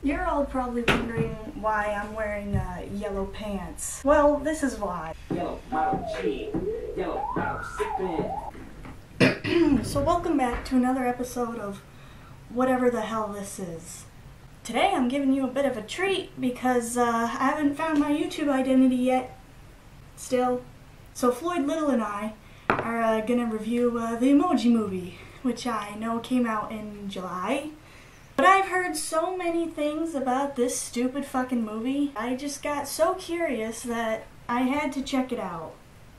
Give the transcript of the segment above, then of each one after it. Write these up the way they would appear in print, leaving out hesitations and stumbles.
You're all probably wondering why I'm wearing yellow pants. Well, this is why. Yellow model G, yellow model sippin'. So welcome back to another episode of whatever the hell this is. Today I'm giving you a bit of a treat because I haven't found my YouTube identity yet. Still. So Floyd Little and I are gonna review the Emoji movie, which I know came out in July. But I've heard so many things about this stupid fucking movie. I just got so curious that I had to check it out.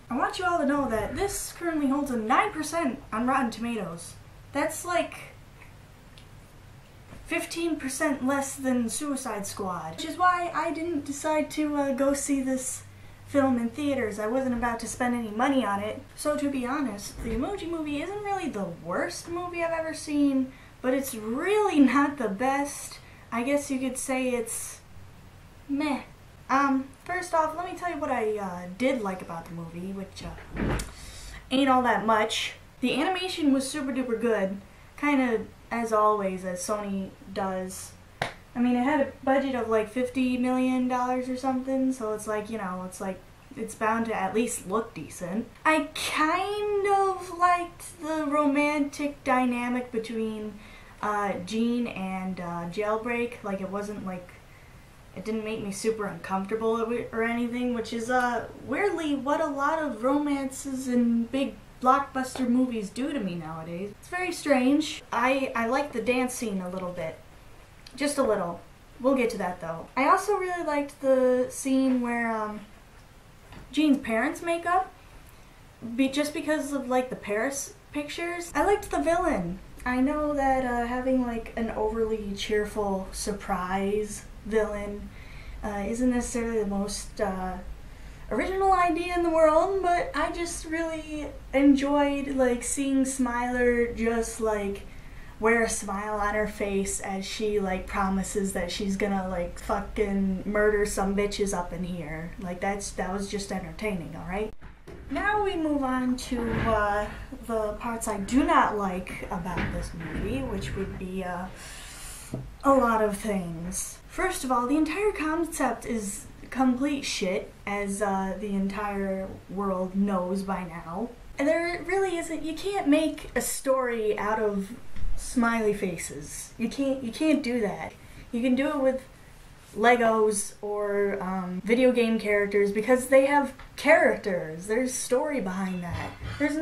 I want you all to know that this currently holds a 9% on Rotten Tomatoes. That's like 15% less than Suicide Squad. Which is why I didn't decide to go see this film in theaters. I wasn't about to spend any money on it. So to be honest, the Emoji movie isn't really the worst movie I've ever seen, but it's really not the best. I guess you could say it's meh. First off, let me tell you what I did like about the movie, which ain't all that much. The animation was super duper good, kind of as always, as Sony does. I mean, it had a budget of like $50 million or something, so it's like, you know, it's bound to at least look decent. I kind of liked the romantic dynamic between Jean and Jailbreak. Like, it wasn't like, it didn't make me super uncomfortable or anything, which is weirdly what a lot of romances and big blockbuster movies do to me nowadays. It's very strange. I like the dance scene a little bit. Just a little. We'll get to that though. I also really liked the scene where Jean's parents make up, just because of like the Paris pictures. I liked the villain. I know that having like an overly cheerful surprise villain isn't necessarily the most original idea in the world, but I just really enjoyed like seeing Smiler just like wear a smile on her face as she like promises that she's gonna like fucking murder some bitches up in here. Like that was just entertaining, alright? Now we move on to the parts I do not like about this movie, which would be a lot of things. First of all, the entire concept is complete shit, as the entire world knows by now. And there really isn't, you can't make a story out of smiley faces. You can't do that. You can do it with Legos or video game characters because they have characters. There's story behind that. There's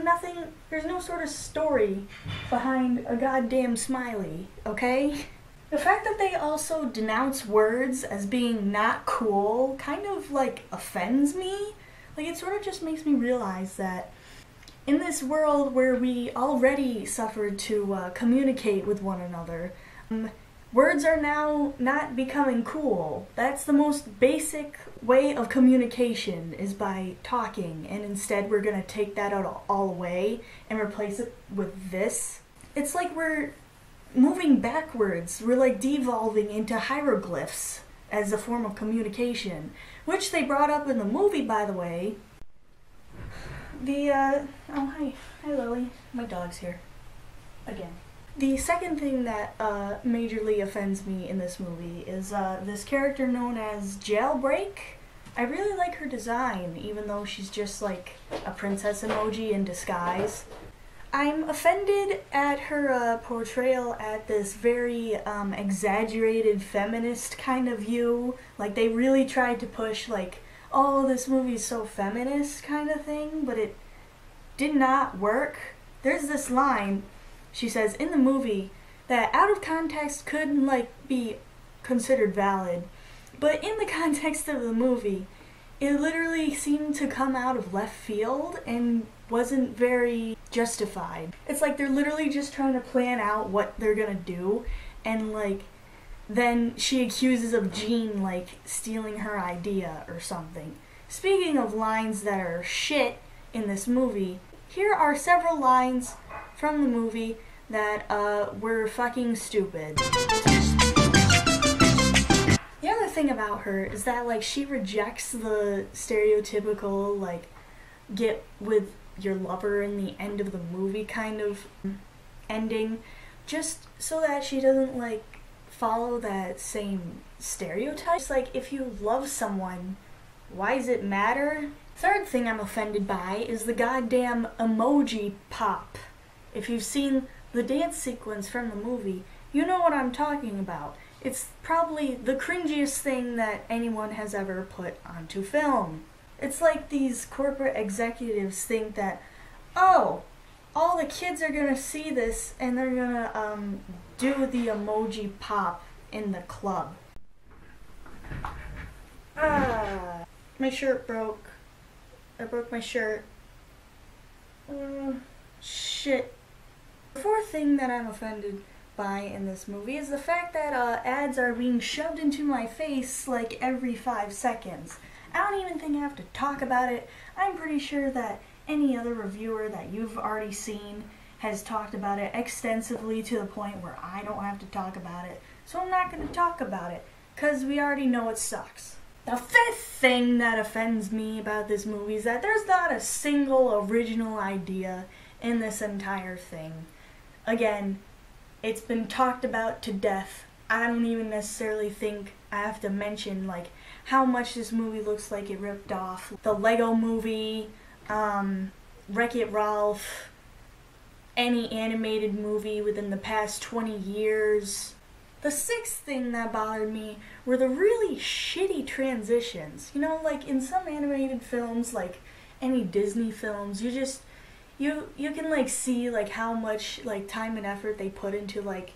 no sort of story behind a goddamn smiley, okay? The fact that they also denounce words as being not cool kind of like offends me. Like, it sort of just makes me realize that in this world where we already suffered to communicate with one another, words are now not becoming cool. That's the most basic way of communication, is by talking, and instead we're gonna take that out all away and replace it with this. It's like we're moving backwards. We're like devolving into hieroglyphs as a form of communication, which they brought up in the movie, by the way. Oh hi Lily, my dog's here again. The second thing that majorly offends me in this movie is this character known as Jailbreak. I really like her design, even though she's just like a princess emoji in disguise. I'm offended at her portrayal at this very exaggerated feminist kind of view. Like, they really tried to push like, oh, this movie's so feminist kind of thing, but it did not work. There's this line, she says in the movie, that out of context could like be considered valid, but in the context of the movie, it literally seemed to come out of left field and wasn't very justified. It's like they're literally just trying to plan out what they're gonna do, and like then she accuses of Jean like stealing her idea or something. Speaking of lines that are shit in this movie, here are several lines from the movie that were fucking stupid. The other thing about her is that like she rejects the stereotypical like get with your lover in the end of the movie kind of ending, just so that she doesn't like follow that same stereotype. It's like, if you love someone, why does it matter? Third thing I'm offended by is the goddamn emoji pop. If you've seen the dance sequence from the movie, you know what I'm talking about. It's probably the cringiest thing that anyone has ever put onto film. It's like these corporate executives think that, oh, all the kids are gonna see this and they're gonna do the emoji pop in the club. My shirt broke. I broke my shirt. Shit. The fourth thing that I'm offended by in this movie is the fact that ads are being shoved into my face like every 5 seconds. I don't even think I have to talk about it. I'm pretty sure that any other reviewer that you've already seen has talked about it extensively to the point where I don't have to talk about it. So I'm not going to talk about it, because we already know it sucks. The fifth thing that offends me about this movie is that there's not a single original idea in this entire thing. Again, it's been talked about to death. I don't even necessarily think I have to mention like how much this movie looks like it ripped off the Lego Movie, Wreck-It Ralph, any animated movie within the past 20 years. The sixth thing that bothered me were the really shitty transitions. You know, like in some animated films, like any Disney films, you can like see like how much like time and effort they put into like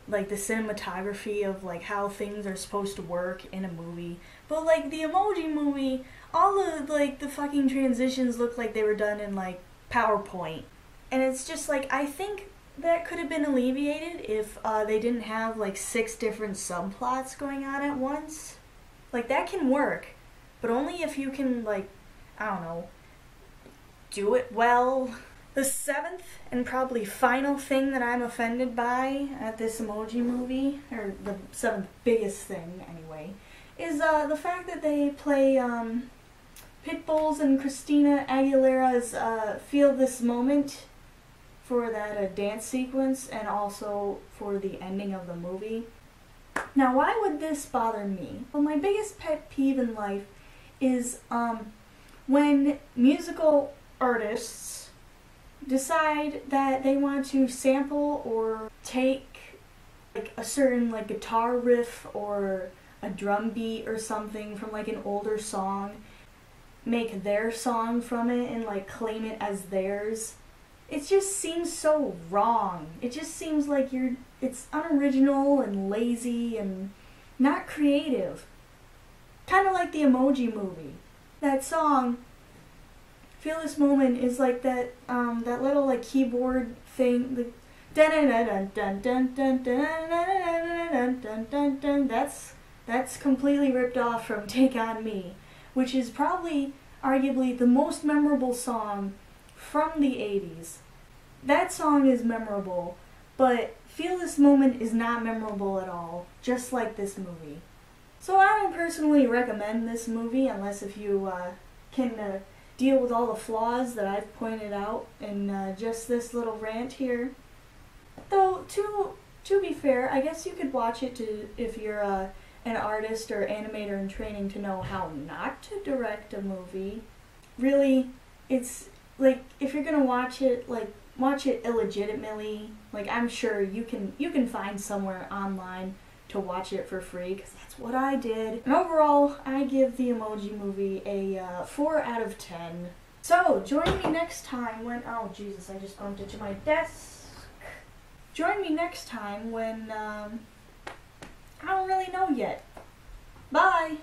the cinematography of like how things are supposed to work in a movie. But like the Emoji Movie, all of like the fucking transitions look like they were done in like PowerPoint. And it's just like, I think that could have been alleviated if they didn't have like 6 different subplots going on at once. Like that can work, but only if you can like, I don't know, do it well. The seventh and probably final thing that I'm offended by at this Emoji Movie, or the seventh biggest thing anyway, is the fact that they play Pitbull's and Christina Aguilera's Feel This Moment for that dance sequence, and also for the ending of the movie. Now, why would this bother me? Well, my biggest pet peeve in life is when musical artists decide that they want to sample or take like a certain like guitar riff or a drum beat or something from like an older song, make their song from it and like claim it as theirs. It just seems so wrong. It just seems like it's unoriginal and lazy and not creative. Kind of like the Emoji Movie. That song, Feel This Moment, is like that little like keyboard thing. The dun dun dun dun dun dun dun dun dun dun. That's completely ripped off from Take On Me, which is probably arguably the most memorable song from the 80s. That song is memorable, but Feel This Moment is not memorable at all, just like this movie. So I don't personally recommend this movie unless if you can deal with all the flaws that I've pointed out in just this little rant here. Though, to be fair, I guess you could watch it if you're an artist or animator in training to know how not to direct a movie. Really, it's like, if you're gonna watch it illegitimately, like I'm sure you can find somewhere online to watch it for free, because that's what I did. And overall, I give the Emoji Movie a 4 out of 10. So, join me next time when, oh Jesus, I just bumped into my desk. Join me next time when, I don't really know yet. Bye!